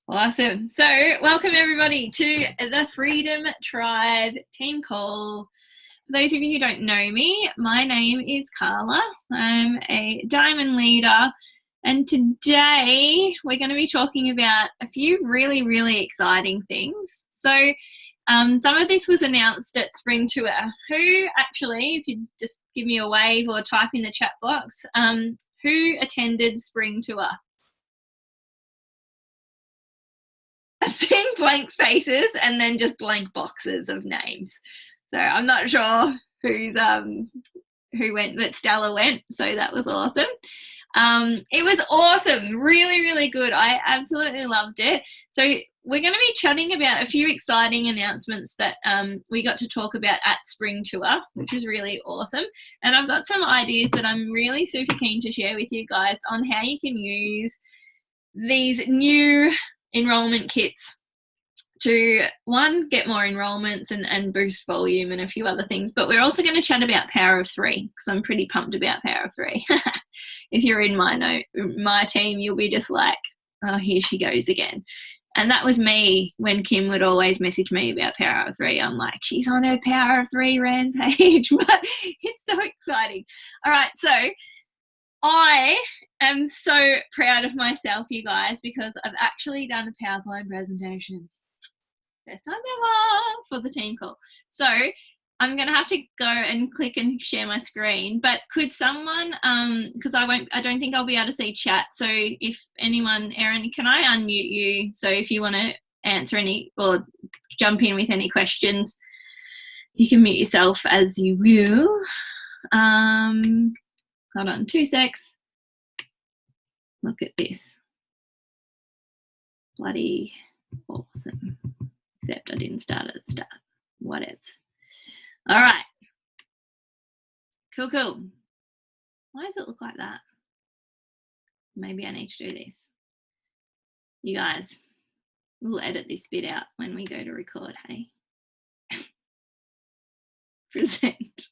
Awesome. So welcome everybody to the Freedom Tribe team call. For those of you who don't know me, my name is Carla. I'm a diamond leader, and today we're going to be talking about a few really, really exciting things. So some of this was announced at Spring Tour. Who actually, if you just give me a wave or type in the chat box, who attended Spring Tour? I've seen blank faces and then just blank boxes of names. So I'm not sure who went, but Stella went. So that was awesome. It was awesome. Really, really good. I absolutely loved it. So we're going to be chatting about a few exciting announcements that we got to talk about at Spring Tour, which was really awesome. And I've got some ideas that I'm really super keen to share with you guys on how you can use these new enrollment kits to, one, get more enrollments and boost volume and a few other things. But we're also going to chat about Power of Three, because I'm pretty pumped about Power of Three. If you're in my team, you'll be just like, oh, here she goes again. And that was me when Kim would always message me about Power of Three. I'm like, she's on her Power of Three rampage. But it's so exciting. All right, so I am so proud of myself, you guys, because I've actually done a PowerPoint presentation. First time ever for the team call. So I'm going to have to go and click and share my screen. But could someone, because I don't think I'll be able to see chat. So if anyone, Erin, can I unmute you? So if you want to answer any or jump in with any questions, you can mute yourself as you will. Hold on 2 secs. Look at this. Bloody awesome. Except I didn't start at the start. Whatevs. All right. Cool. Why does it look like that? Maybe I need to do this. You guys, we'll edit this bit out when we go to record, hey? Present.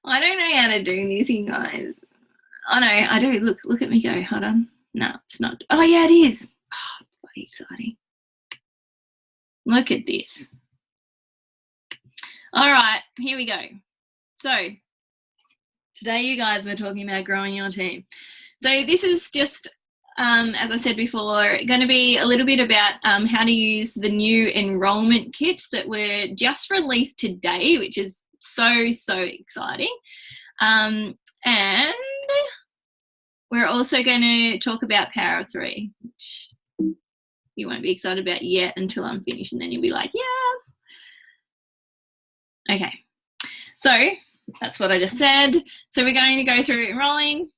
I don't know how to do this, you guys. Oh no, I do. Look at me go. Hold on. No, it's not. Oh yeah, it is. Oh, bloody exciting. Look at this. All right, here we go. So today, you guys, we're talking about growing your team. So this is just, as I said before, going to be a little bit about how to use the new enrollment kits that were just released today, which is so exciting. And we're also going to talk about Power of Three, which you won't be excited about yet until I'm finished, and then you'll be like, yes. Okay, so that's what I just said. So we're going to go through enrolling,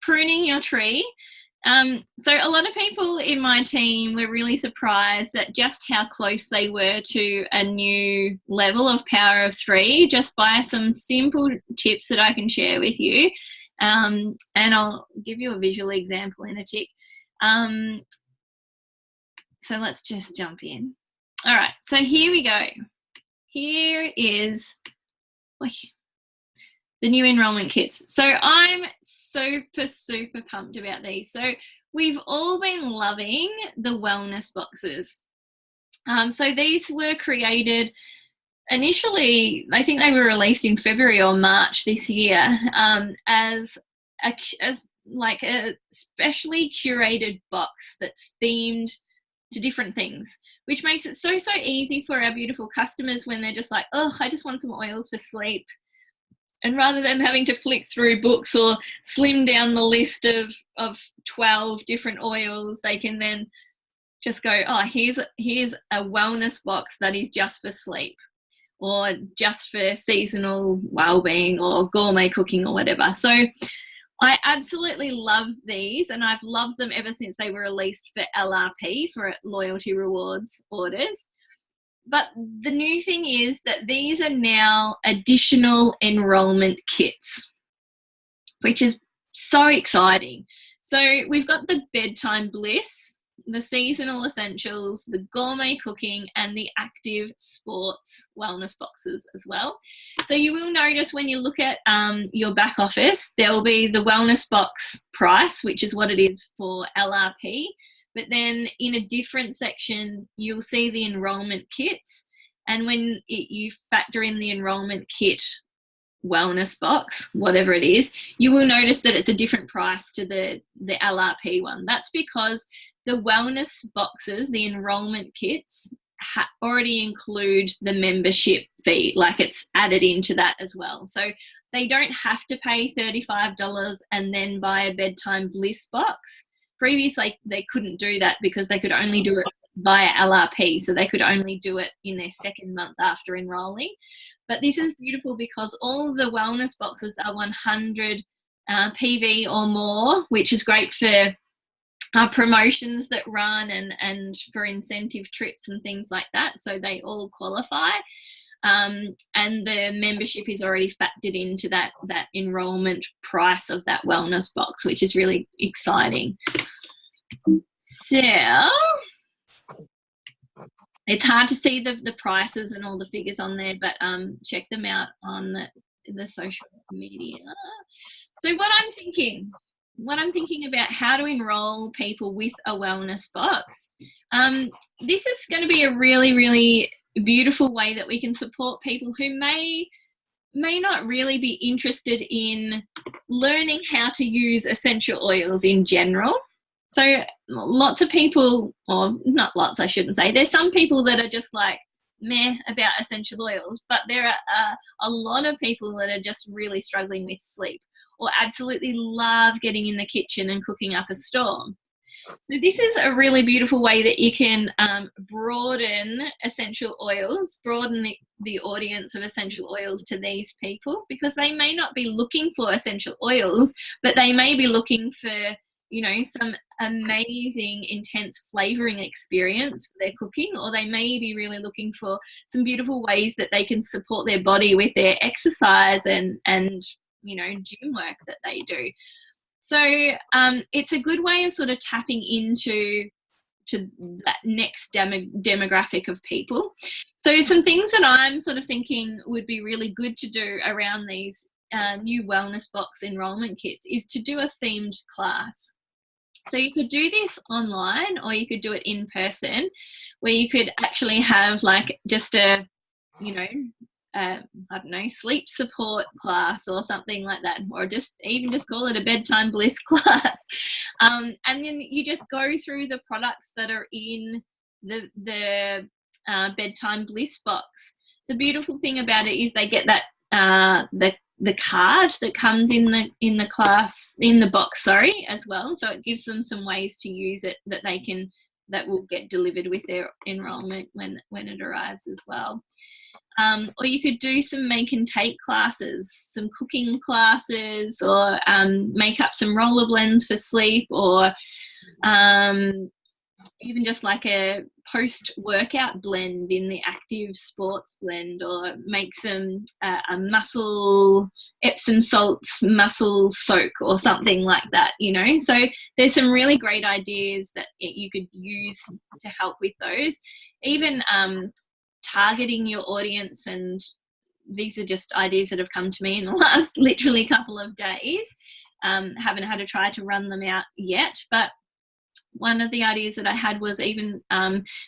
pruning your tree. So a lot of people in my team were really surprised at just how close they were to a new level of Power of Three, just by some simple tips that I can share with you. And I'll give you a visual example in a tick. So let's just jump in. All right, so here we go. Here is the new enrollment kits. So I'm super pumped about these. So we've all been loving the wellness boxes. So these were created initially, I think they were released in February or March this year, as like a specially curated box that's themed to different things, which makes it so easy for our beautiful customers when they're just like, oh, I just want some oils for sleep. And rather than having to flick through books or slim down the list of 12 different oils, they can then just go, oh, here's a wellness box that is just for sleep, or just for seasonal well-being or gourmet cooking or whatever. So I absolutely love these, and I've loved them ever since they were released for LRP, for loyalty rewards orders. But the new thing is that these are now additional enrollment kits, which is so exciting. So we've got the Bedtime Bliss, the seasonal essentials, the gourmet cooking, and the active sports wellness boxes as well. So you will notice when you look at your back office, there will be the wellness box price, which is what it is for LRP. But then in a different section, you'll see the enrolment kits. And when you factor in the enrolment kit wellness box, whatever it is, you will notice that it's a different price to the LRP one. That's because the wellness boxes, the enrolment kits, already include the membership fee, like it's added into that as well. So they don't have to pay $35 and then buy a bedtime bliss box. Previously, they couldn't do that because they could only do it via LRP, so they could only do it in their second month after enrolling. But this is beautiful because all the wellness boxes are 100 PV or more, which is great for promotions that run and for incentive trips and things like that. So they all qualify. And the membership is already factored into that enrolment price of that wellness box, which is really exciting. So it's hard to see the prices and all the figures on there, but check them out on the social media. So what I'm thinking about how to enroll people with a wellness box, this is going to be a really, really beautiful way that we can support people who may not really be interested in learning how to use essential oils in general. So lots of people, or not lots, I shouldn't say, there's some people that are just like meh about essential oils, but there are a lot of people that are just really struggling with sleep or absolutely love getting in the kitchen and cooking up a storm. So this is a really beautiful way that you can broaden essential oils, broaden the audience of essential oils to these people, because they may not be looking for essential oils, but they may be looking for, you know, some amazing intense flavoring experience for their cooking, or they may be really looking for some beautiful ways that they can support their body with their exercise and you know, gym work that they do. So it's a good way of sort of tapping into that next demographic of people. So some things that I'm sort of thinking would be really good to do around these new wellness box enrolment kits is to do a themed class. So you could do this online or you could do it in person, where you could actually have like just a, you know, I don't know, sleep support class or something like that, or just call it a bedtime bliss class. And then you just go through the products that are in the bedtime bliss box. The beautiful thing about it is they get that the card that comes in the class, in the box, as well. So it gives them some ways to use it that will get delivered with their enrolment when it arrives as well. Or you could do some make and take classes, some cooking classes, or make up some roller blends for sleep, or even just like a post-workout blend in the active sports blend, or make some a muscle Epsom salts muscle soak or something like that, you know. So there's some really great ideas that you could use to help with those. Even targeting your audience, and these are just ideas that have come to me in the last literally couple of days. Haven't had a try to run them out yet, but one of the ideas that I had was even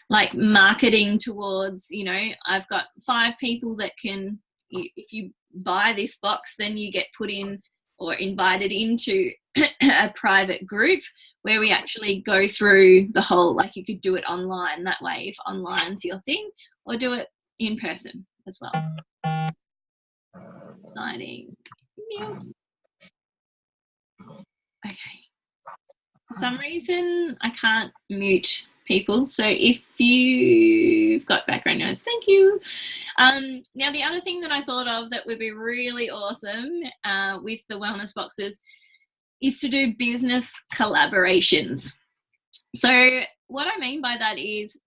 like marketing towards, you know, I've got 5 people that can, if you buy this box, then you get put in or invited into a private group where we actually go through the whole, like you could do it online that way if online's your thing, or do it in person as well. Exciting. Okay. For some reason, I can't mute people. So if you've got background noise, thank you. Now, the other thing that I thought of that would be really awesome with the wellness boxes is to do business collaborations. So what I mean by that is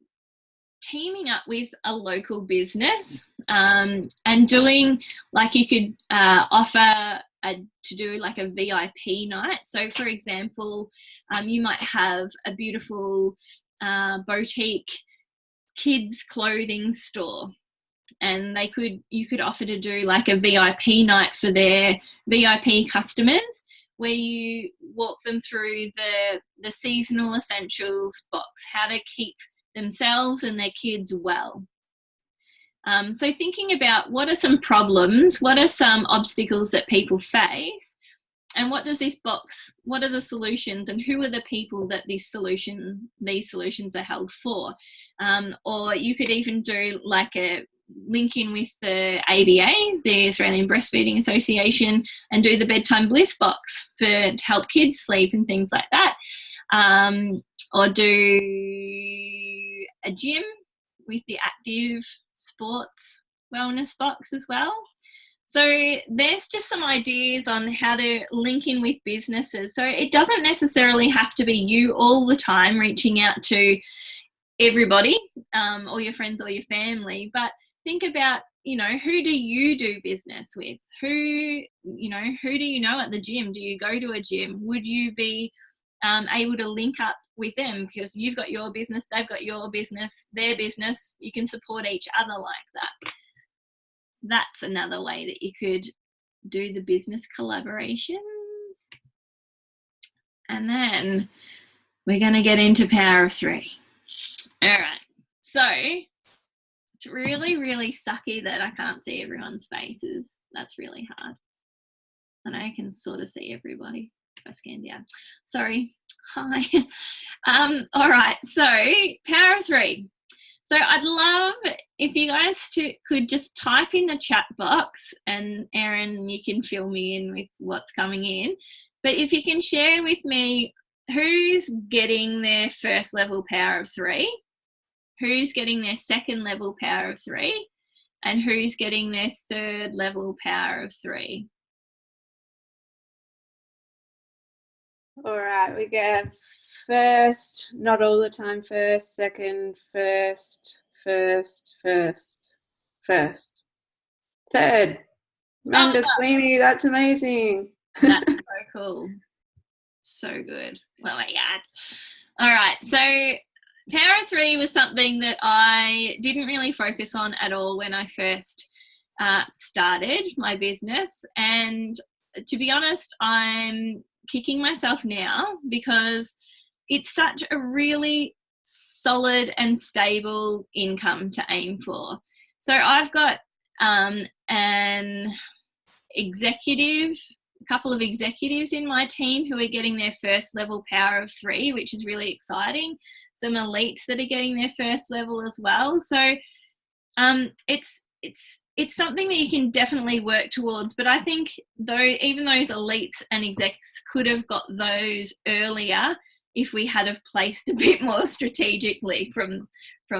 teaming up with a local business and doing, like, you could offer to do like a VIP night. So for example, you might have a beautiful boutique kids clothing store, and you could offer to do like a VIP night for their VIP customers, where you walk them through the seasonal essentials box, how to keep themselves and their kids well. So thinking about what are some problems, what are some obstacles that people face, and what does this box, what are the solutions, and who are the people that these solutions are held for? Or you could even do like a link in with the ABA, the Australian Breastfeeding Association, and do the bedtime bliss box to help kids sleep and things like that. Or do a gym with the active sports wellness box as well. So there's just some ideas on how to link in with businesses. So it doesn't necessarily have to be you all the time reaching out to everybody, or your friends or your family, but think about, you know, who do you do business with? Who do you know at the gym? Do you go to a gym? Would you be able to link up with them because you've got your business, they've got your business, their business, you can support each other like that. That's another way that you could do the business collaborations. And then we're going to get into power of three. All right. So it's really, really sucky that I can't see everyone's faces. That's really hard. And I can sort of see everybody if I scan down. Sorry. Hi. All right. So power of three. So I'd love if you guys could just type in the chat box, and Erin, you can fill me in with what's coming in. But if you can share with me who's getting their first level power of three, who's getting their second level power of three, and who's getting their third level power of three. All right, we get first, not all the time first, second, first, third. Amanda Sweeney, that's amazing. That's so cool. So good. Oh my God. All right, so power of three was something that I didn't really focus on at all when I first started my business. And to be honest, I'm kicking myself now because it's such a really solid and stable income to aim for. So I've got a couple of executives in my team who are getting their first level power of three, which is really exciting. Some elites that are getting their first level as well. So it's something that you can definitely work towards. But I think even those elites and execs could have got those earlier if we had have placed a bit more strategically from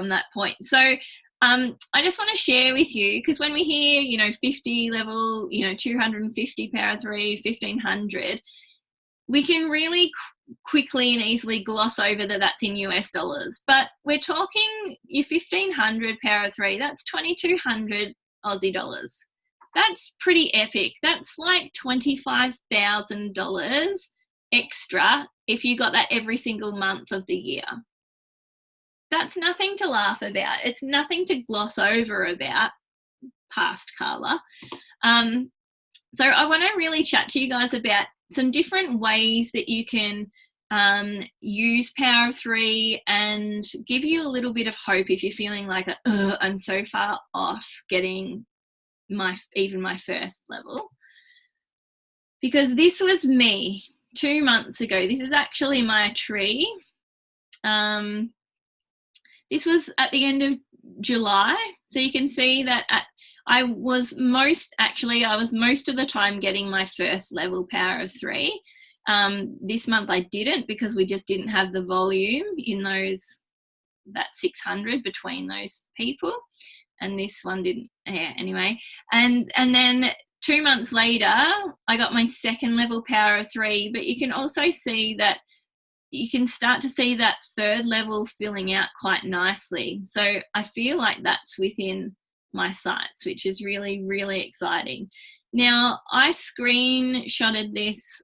that point. So I just want to share with you, because when we hear, 50 level, 250 power three, 1500, we can really quickly and easily gloss over that's in US dollars. But we're talking your 1500 power three, that's 2200 Aussie dollars. That's pretty epic. That's like $25,000 extra if you got that every single month of the year. That's nothing to laugh about. It's nothing to gloss over about, past Carla. So I want to really chat to you guys about some different ways that you can use power of three and give you a little bit of hope if you're feeling like I'm so far off getting even my first level. Because this was me 2 months ago. This is actually my tree. This was at the end of July. So you can see that I was most of the time getting my first level power of three. This month I didn't, because we just didn't have the volume in that 600 between those people. And this one didn't, anyway. And then 2 months later, I got my second level power of three, but you can also see that you can start to see that third level filling out quite nicely. So I feel like that's within my sights, which is really, really exciting. Now, I screenshotted this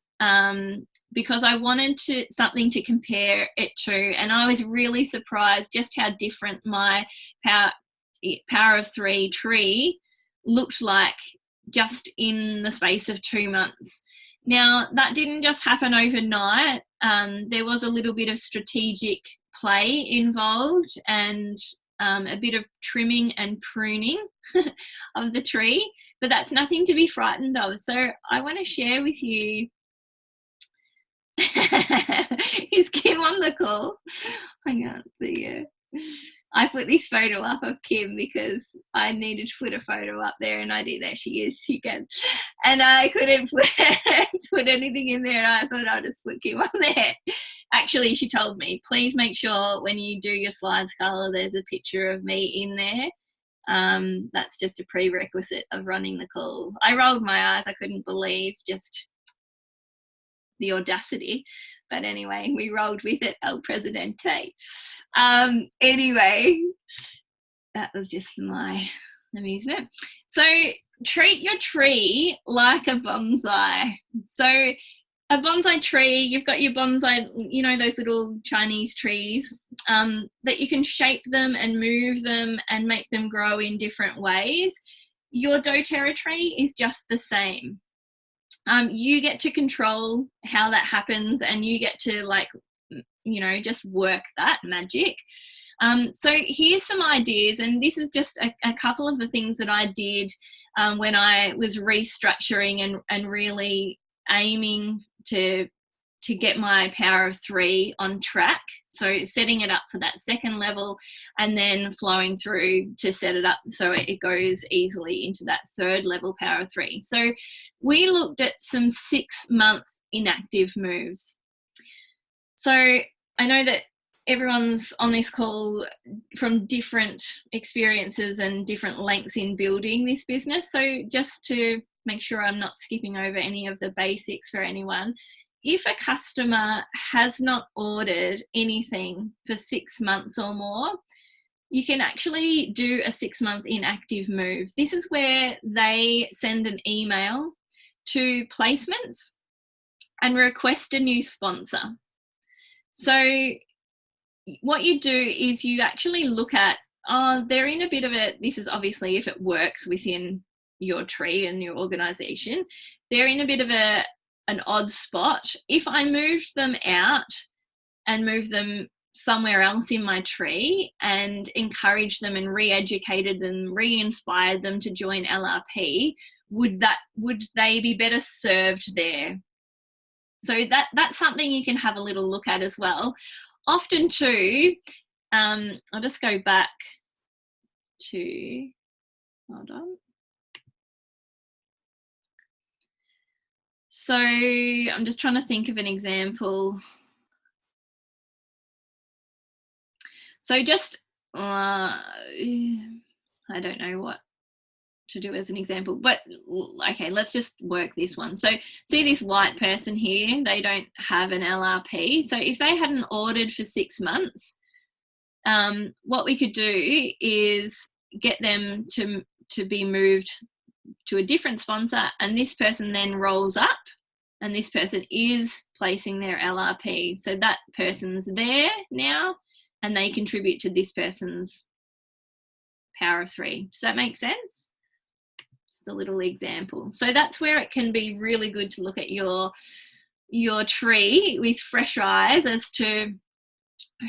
because I wanted something to compare it to, and I was really surprised just how different my power of 3 tree looked like just in the space of 2 months. Now, that didn't just happen overnight. There was a little bit of strategic play involved, and a bit of trimming and pruning of the tree, but that's nothing to be frightened of. So I want to share with you. Is Kim on the call? I can't see her. I put this photo up of Kim because I needed to put a photo up there, and I did. There she is. She can. And I couldn't put anything in there, and I thought I'll just put Kim on there. Actually, she told me, please make sure when you do your slides, Carla, there's a picture of me in there. That's just a prerequisite of running the call. I rolled my eyes. I couldn't believe just the audacity. But anyway, we rolled with it, El Presidente. Anyway, that was just for my amusement. So treat your tree like a bonsai. So a bonsai tree, you've got your bonsai, you know, those little Chinese trees, that you can shape them and move them and make them grow in different ways. Your doTERRA tree is just the same. You get to control how that happens, and you get to, like, you know, just work that magic. So here's some ideas, and this is just a couple of the things that I did when I was restructuring and really aiming to get my power of 3 on track. So setting it up for that second level, and then flowing through to set it up so it goes easily into that third level power of 3. So we looked at some 6-month inactive moves. So I know that everyone's on this call from different experiences and different lengths in building this business. So just to make sure I'm not skipping over any of the basics for anyone, if a customer has not ordered anything for 6 months or more, you can actually do a 6-month inactive move. This is where they send an email to placements and request a new sponsor. So what you do is you actually look at, they're in a bit of a, this is obviously if it works within your tree and your organization, they're in a bit of an odd spot. If I moved them out and moved them somewhere else in my tree and encouraged them and re-educated them, re-inspired them to join LRP, would they be better served there? So that's something you can have a little look at as well. Often too, I'll just go back to, hold on. So I'm just trying to think of an example. So just, I don't know what to do as an example, but okay, let's just work this one. So see this white person here, they don't have an LRP. So if they hadn't ordered for 6 months, what we could do is get them to be moved to a different sponsor, and this person then rolls up and this person is placing their LRP. So that person's there now and they contribute to this person's power of 3. Does that make sense? Just a little example. So that's where it can be really good to look at your tree with fresh eyes as to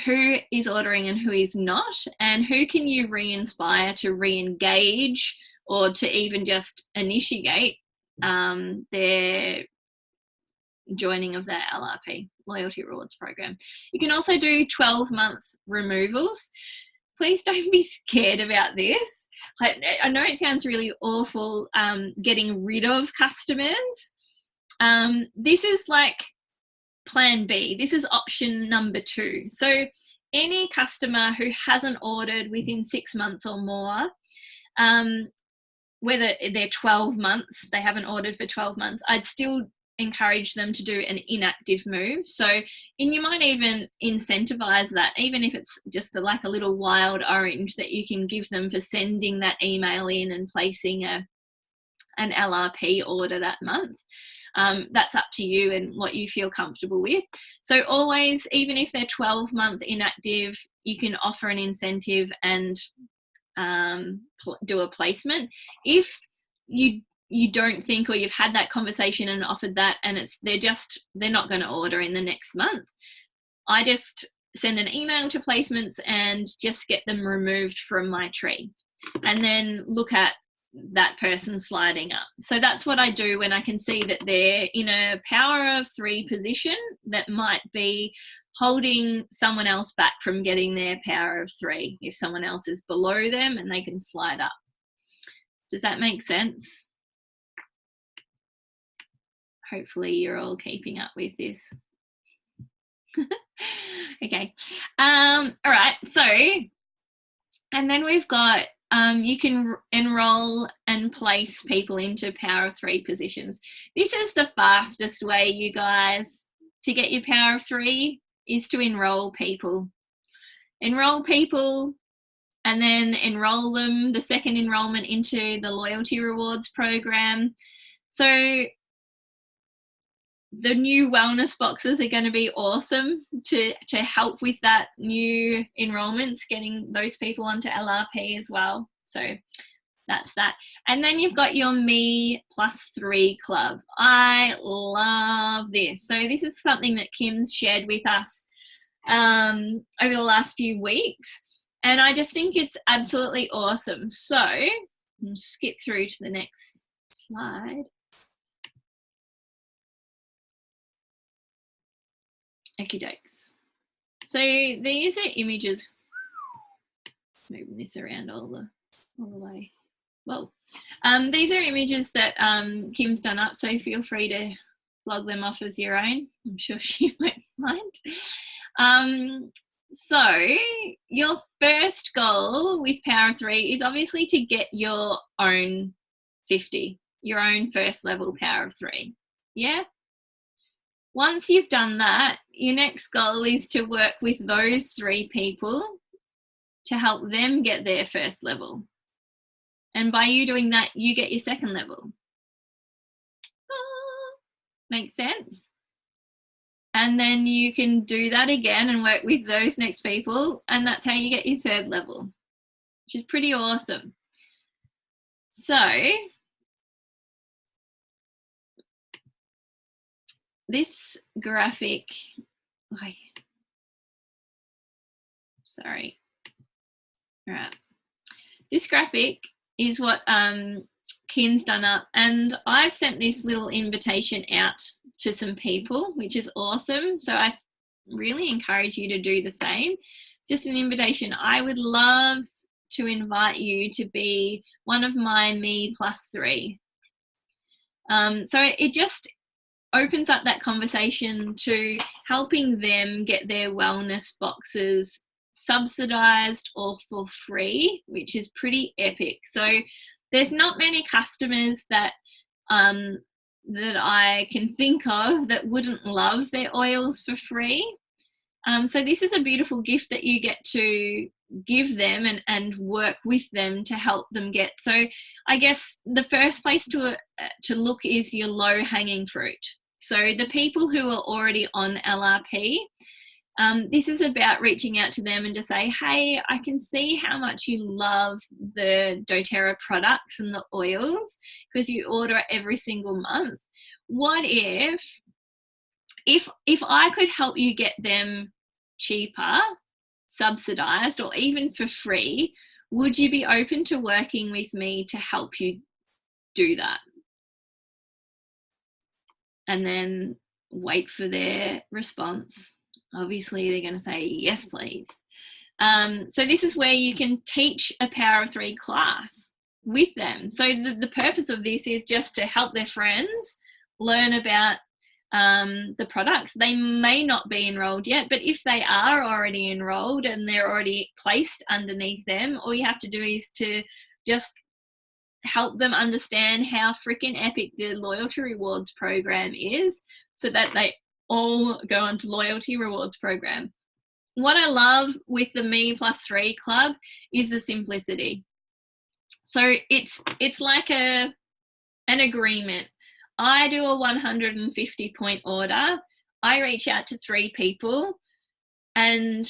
who is ordering and who is not, and who can you re-inspire to re-engage or to even just initiate their joining of their LRP, Loyalty Rewards Program. You can also do 12-month removals. Please don't be scared about this. I know it sounds really awful getting rid of customers. This is like plan B. This is option number 2. So any customer who hasn't ordered within 6 months or more, whether they're 12 months, they haven't ordered for 12 months, I'd still encourage them to do an inactive move. So, and you might even incentivize that, even if it's just like a little wild orange that you can give them for sending that email in and placing an LRP order that month. That's up to you and what you feel comfortable with. So always, even if they're 12-month inactive, you can offer an incentive and do a placement. If you don't think, or you've had that conversation and offered that, and they're not going to order in the next month, I just send an email to placements and just get them removed from my tree, and then look at that person sliding up. So that's what I do when I can see that they're in a power of 3 position that might be holding someone else back from getting their power of 3, if someone else is below them and they can slide up. Does that make sense? Hopefully you're all keeping up with this. Okay. All right. So, and then we've got, you can enroll and place people into power of 3 positions. This is the fastest way, you guys, to get your power of 3 is to enroll people. Enroll people and then enroll them, the second enrollment, into the loyalty rewards program. So the new wellness boxes are going to be awesome to help with that new enrollments, getting those people onto LRP as well. So that's that. And then you've got your Me Plus 3 club. I love this. So this is something that Kim's shared with us over the last few weeks, and I just think it's absolutely awesome. So I'll skip through to the next slide. Okie dokes. So these are images. Moving this around all the way. Whoa. These are images that Kim's done up, so feel free to log them off as your own. I'm sure she won't mind. So your first goal with Power 3 is obviously to get your own 50, your own first level Power of 3. Yeah? Once you've done that, your next goal is to work with those 3 people to help them get their first level. And by you doing that, you get your second level. Makes sense? And then you can do that again and work with those next people, and that's how you get your third level, which is pretty awesome. So this graphic, sorry. All right. This graphic is what Kim's done up, and I've sent this little invitation out to some people, which is awesome. So I really encourage you to do the same. It's just an invitation. I would love to invite you to be one of my Me Plus 3. So it just opens up that conversation to helping them get their wellness boxes subsidized or for free, which is pretty epic. So there's not many customers that that I can think of that wouldn't love their oils for free. So this is a beautiful gift that you get to give them and work with them to help them get. So I guess the first place to look is your low-hanging fruit. So the people who are already on LRP, this is about reaching out to them and to say, hey, I can see how much you love the doTERRA products and the oils because you order it every single month. What if I could help you get them cheaper, subsidized, or even for free, would you be open to working with me to help you do that? And then wait for their response. Obviously, they're going to say, yes, please. So this is where you can teach a Power of 3 class with them. So the purpose of this is just to help their friends learn about the products. They may not be enrolled yet, but if they are already enrolled and they're already placed underneath them, all you have to do is to just help them understand how freaking epic the loyalty rewards program is so that they all go onto loyalty rewards program. What I love with the Me Plus 3 club is the simplicity. So it's like a An agreement. I do a 150 point order. I reach out to 3 people, and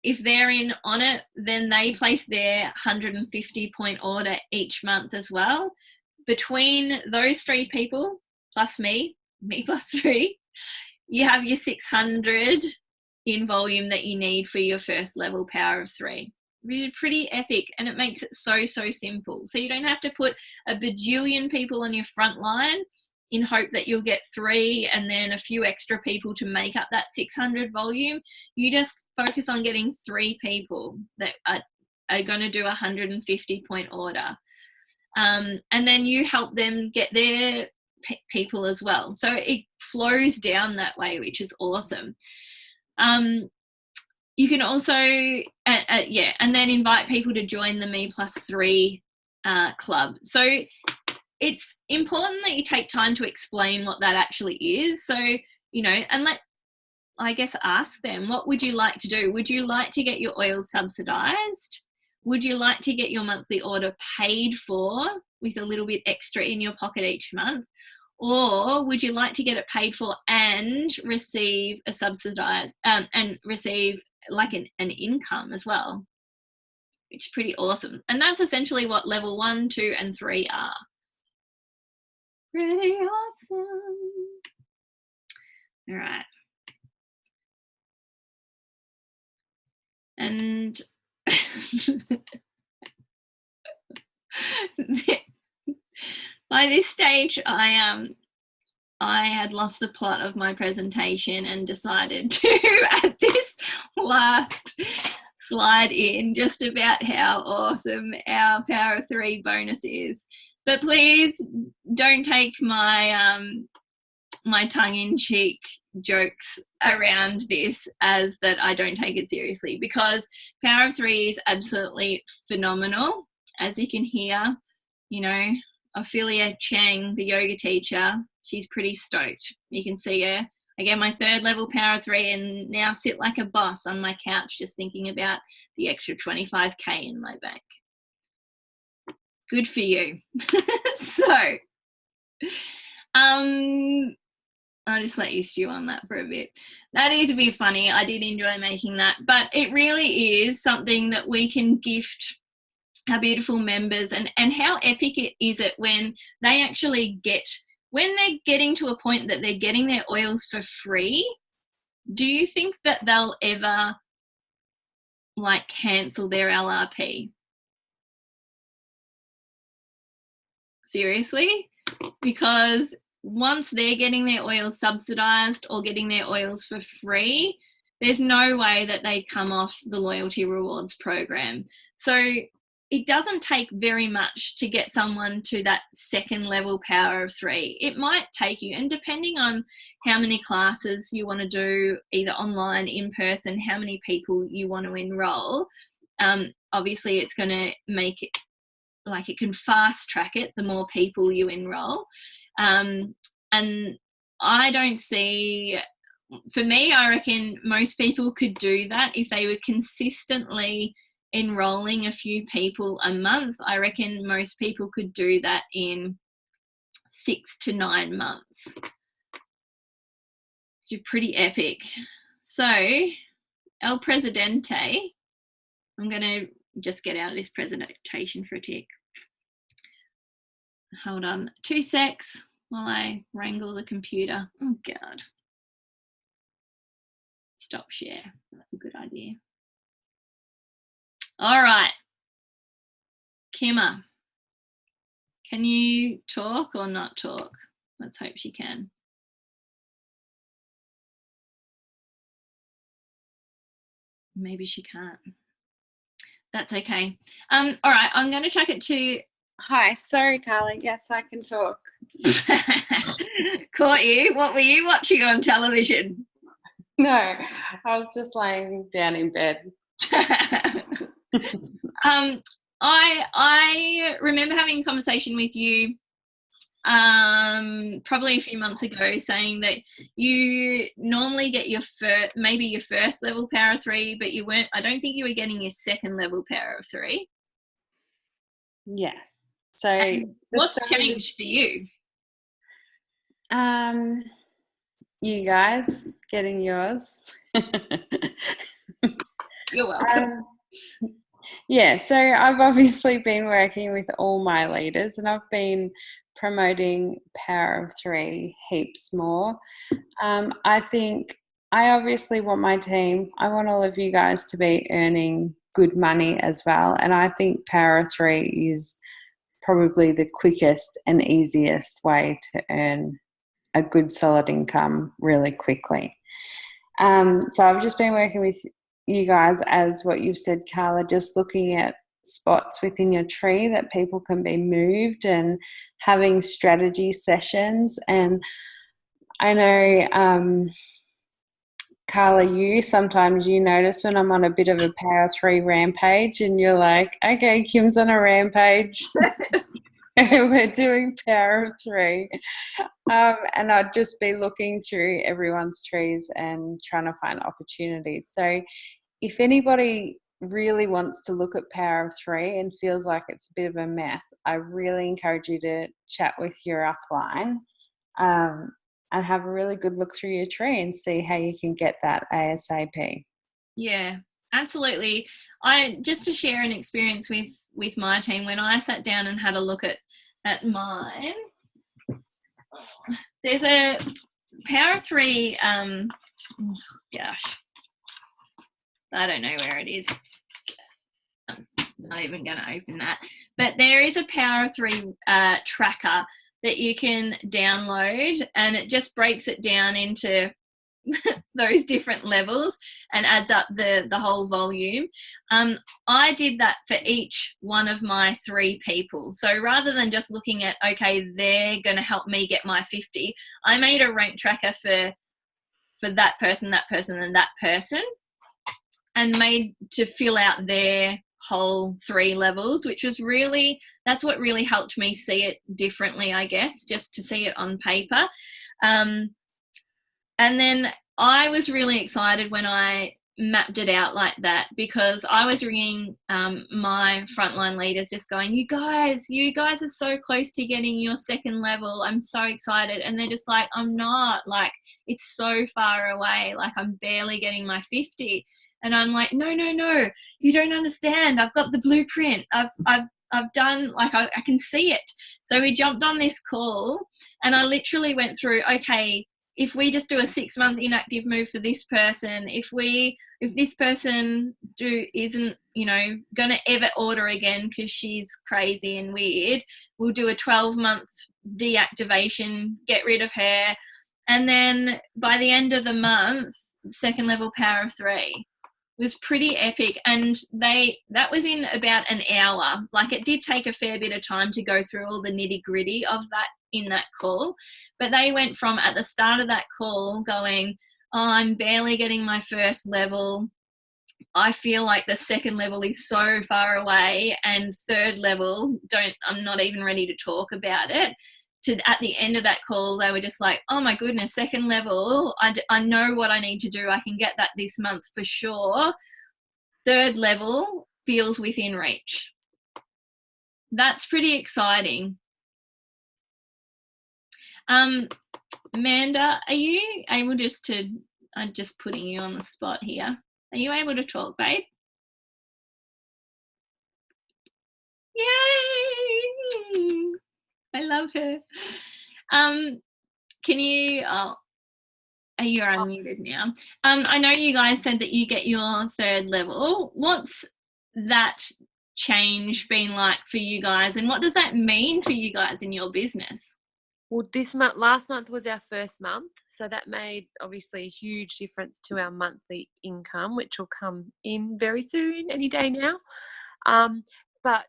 if they're in on it, then they place their 150 point order each month as well. Between those 3 people plus me plus 3, you have your 600 in volume that you need for your first level power of 3, which is pretty epic, and it makes it so simple. So you don't have to put a bajillion people on your front line in hope that you'll get 3 and then a few extra people to make up that 600 volume. You just focus on getting 3 people that are going to do a 150 point order, and then you help them get their people as well. So it flows down that way, which is awesome. You can also, and then invite people to join the Me Plus 3 club. So it's important that you take time to explain what that actually is. So, and ask them, what would you like to do? Would you like to get your oil subsidized? Would you like to get your monthly order paid for with a little bit extra in your pocket each month? Or would you like to get it paid for and receive a subsidized and receive like an income as well, which is pretty awesome. And that's essentially what level 1, 2, and 3 are. Pretty awesome. All right. And by this stage, I had lost the plot of my presentation and decided to add this last slide in, just about how awesome our Power of 3 bonus is. But please don't take my my tongue-in-cheek jokes around this as that I don't take it seriously, because Power of 3 is absolutely phenomenal. As you can hear, Ophelia Chang, the yoga teacher, she's pretty stoked. You can see her. I get my 3rd level Power of 3 and now sit like a boss on my couch just thinking about the extra 25K in my bank. Good for you. So, I'll just let you stew on that for a bit. That is a bit funny. I did enjoy making that, but it really is something that we can gift our beautiful members, and how epic is it when they actually when they're getting to a point that they're getting their oils for free. Do you think that they'll ever cancel their LRP? Seriously? Because once they're getting their oils subsidized or getting their oils for free, there's no way that they come off the loyalty rewards program. So it doesn't take very much to get someone to that 2nd level Power of 3. It might take you, and depending on how many classes you want to do, either online, in person, how many people you want to enroll, obviously it's going to make it it can fast track it the more people you enroll. And I don't see, for me, I reckon most people could do that if they were consistently enrolling a few people a month. I reckon most people could do that in 6 to 9 months. You're pretty epic. So, El Presidente, I'm going to just get out of this presentation for a tick. Hold on 2 secs while I wrangle the computer. Oh, God. Stop share. That's a good idea. All right. Kimma, can you talk or not talk? Let's hope she can. Maybe she can't. That's okay. All right, I'm going to chuck it to... Hi, sorry, Carly. Yes, I can talk. Caught you. What were you watching on television? No, I was just laying down in bed. I remember having a conversation with you probably a few months ago, saying that you normally get your maybe your 1st level Power of 3, but you weren't. I don't think you were getting your 2nd level Power of 3. Yes. So what's changed for you? You guys getting yours? You're welcome. Yeah, so I've obviously been working with all my leaders and I've been promoting Power of Three heaps more. I think I obviously want my team, I want all of you guys to be earning good money as well. And I think Power of Three is probably the quickest and easiest way to earn a good solid income really quickly. So I've just been working with you guys, as what you've said, Carla, just looking at spots within your tree that people can be moved and having strategy sessions. And I know, Carla, you sometimes you notice when I'm on a bit of a Power 3 rampage and you're like, okay, Kim's on a rampage. We're doing Power of Three. And I'd just be looking through everyone's trees and trying to find opportunities. So if anybody really wants to look at Power of Three and feels like it's a bit of a mess, I really encourage you to chat with your upline and have a really good look through your tree and see how you can get that ASAP. Yeah, absolutely. I just to share an experience with my team, when I sat down and had a look at mine, there's a Power 3, gosh, I don't know where it is. I'm not even going to open that. But there is a Power 3 tracker that you can download, and it just breaks it down into those different levels and adds up the whole volume. I did that for each one of my 3 people. So rather than just looking at, okay, they're going to help me get my 50, I made a rank tracker for that person, and that person, and made to fill out their whole 3 levels, which was really, that's what really helped me see it differently, I guess, just to see it on paper. And then I was really excited when I mapped it out like that, because I was ringing my frontline leaders just going, you guys are so close to getting your 2nd level. I'm so excited. And they're just like, I'm not, like, it's so far away. Like, I'm barely getting my 50. And I'm like, no, you don't understand. I've got the blueprint. I've done, like, I can see it. So we jumped on this call and I literally went through, okay, if we just do a 6-month inactive move for this person, if this person isn't, going to ever order again because she's crazy and weird, we'll do a 12-month deactivation, get rid of her. And then by the end of the month, 2nd level Power of 3 was pretty epic. And that was in about an hour. Like, it did take a fair bit of time to go through all the nitty gritty of that in that call, but they went from at the start of that call going, oh, I'm barely getting my 1st level, I feel like the 2nd level is so far away, and 3rd level, I'm not even ready to talk about it, to at the end of that call they were just like, oh my goodness, 2nd level, I know what I need to do, I can get that this month for sure, 3rd level feels within reach. That's pretty exciting. Amanda, are you able I'm just putting you on the spot here. Are you able to talk, babe? Yay! I love her. Can you, you're unmuted now. I know you guys said that you get your 3rd level. What's that change been like for you guys, and what does that mean for you guys in your business? Well, last month was our 1st month, so that made obviously a huge difference to our monthly income, which will come in very soon, any day now. But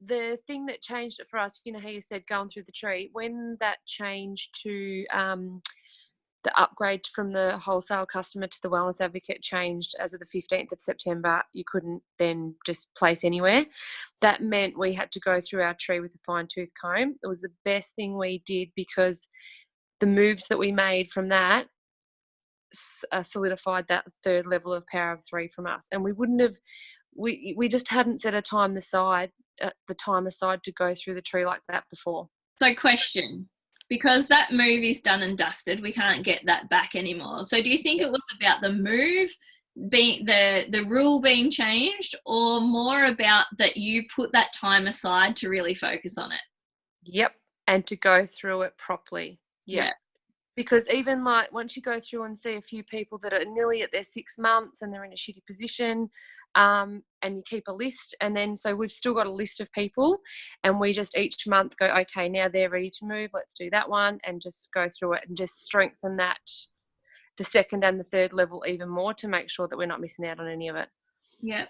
the thing that changed it for us, how you said going through the tree, when that changed to the upgrade from the wholesale customer to the wellness advocate changed as of the 15th of September, you couldn't then just place anywhere. That meant we had to go through our tree with a fine-tooth comb. It was the best thing we did, because the moves that we made from that solidified that 3rd level of Power of 3 from us. And we wouldn't have, we just hadn't set the time aside to go through the tree like that before. So question, because that move is done and dusted, we can't get that back anymore. So do you think it was about the move being the rule being changed, or more about that you put that time aside to really focus on it? Yep. And to go through it properly. Yep. Yeah. Because even like once you go through and see a few people that are nearly at their 6 months and they're in a shitty position, and you keep a list, and then so we've still got a list of people, and we just each month go, okay, now they're ready to move, let's do that one, and just go through it and just strengthen that, the second and the third level even more, to make sure that we're not missing out on any of it. Yeah.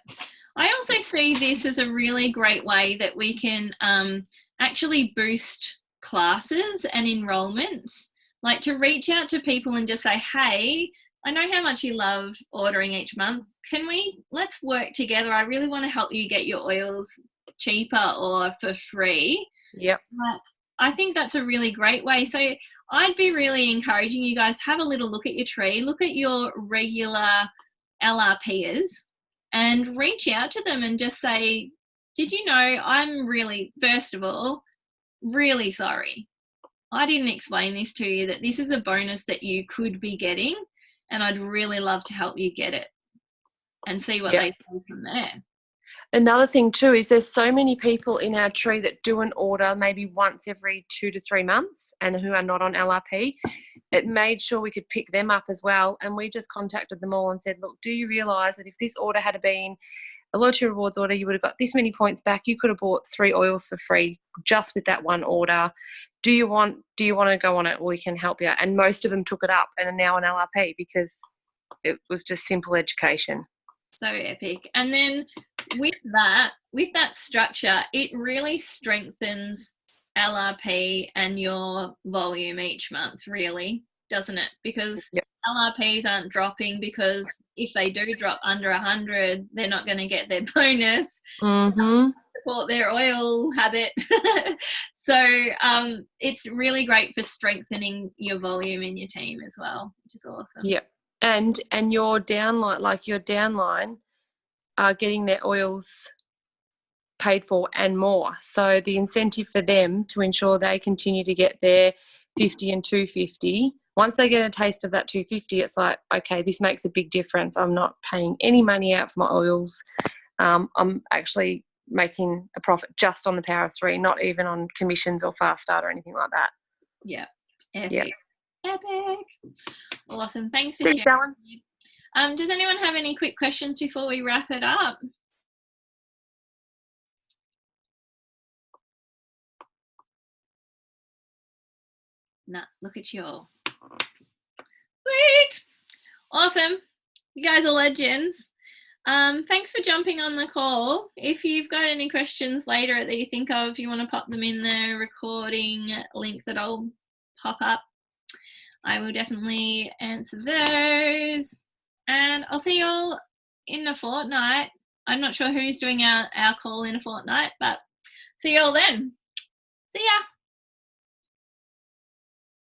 I also see this as a really great way that we can actually boost classes and enrolments, like to reach out to people and just say, hey, I know how much you love ordering each month. Let's work together. I really want to help you get your oils cheaper or for free. Yep. But I think that's a really great way. So I'd be really encouraging you guys to have a little look at your tree, look at your regular LRPers, and reach out to them and just say, did you know I'm really, first of all, really sorry. I didn't explain this to you, that this is a bonus that you could be getting, and I'd really love to help you get it, and see what they say from there. Another thing too is there's so many people in our tree that do an order maybe once every 2 to 3 months and who are not on LRP. It made sure we could pick them up as well, and we just contacted them all and said, look, do you realise that if this order had been a loyalty rewards order, you would have got this many points back, you could have bought 3 oils for free just with that one order. Do you want to go on it? We can help you. And most of them took it up and are now on LRP because it was just simple education. So epic. And then with that structure, it really strengthens LRP and your volume each month, really, doesn't it? Because LRPs aren't dropping, because if they do drop under 100, they're not going to get their bonus. Support their oil habit. So it's really great for strengthening your volume in your team as well, which is awesome. Yep. And your downline are getting their oils paid for and more. So the incentive for them to ensure they continue to get their 50 and 250, once they get a taste of that 250, it's like, okay, this makes a big difference. I'm not paying any money out for my oils. I'm actually making a profit just on the Power of 3, not even on commissions or fast start or anything like that. Yeah. Epic. Epic. Awesome. Thanks for Thanks, sharing. Alan. Does anyone have any quick questions before we wrap it up? Nah, look at you all. Sweet. Awesome. You guys are legends. Thanks for jumping on the call. If you've got any questions later that you think of, you want to pop them in the recording link that I'll pop up, I will definitely answer those. And I'll see you all in a fortnight. I'm not sure who's doing our call in a fortnight, but see you all then. See ya.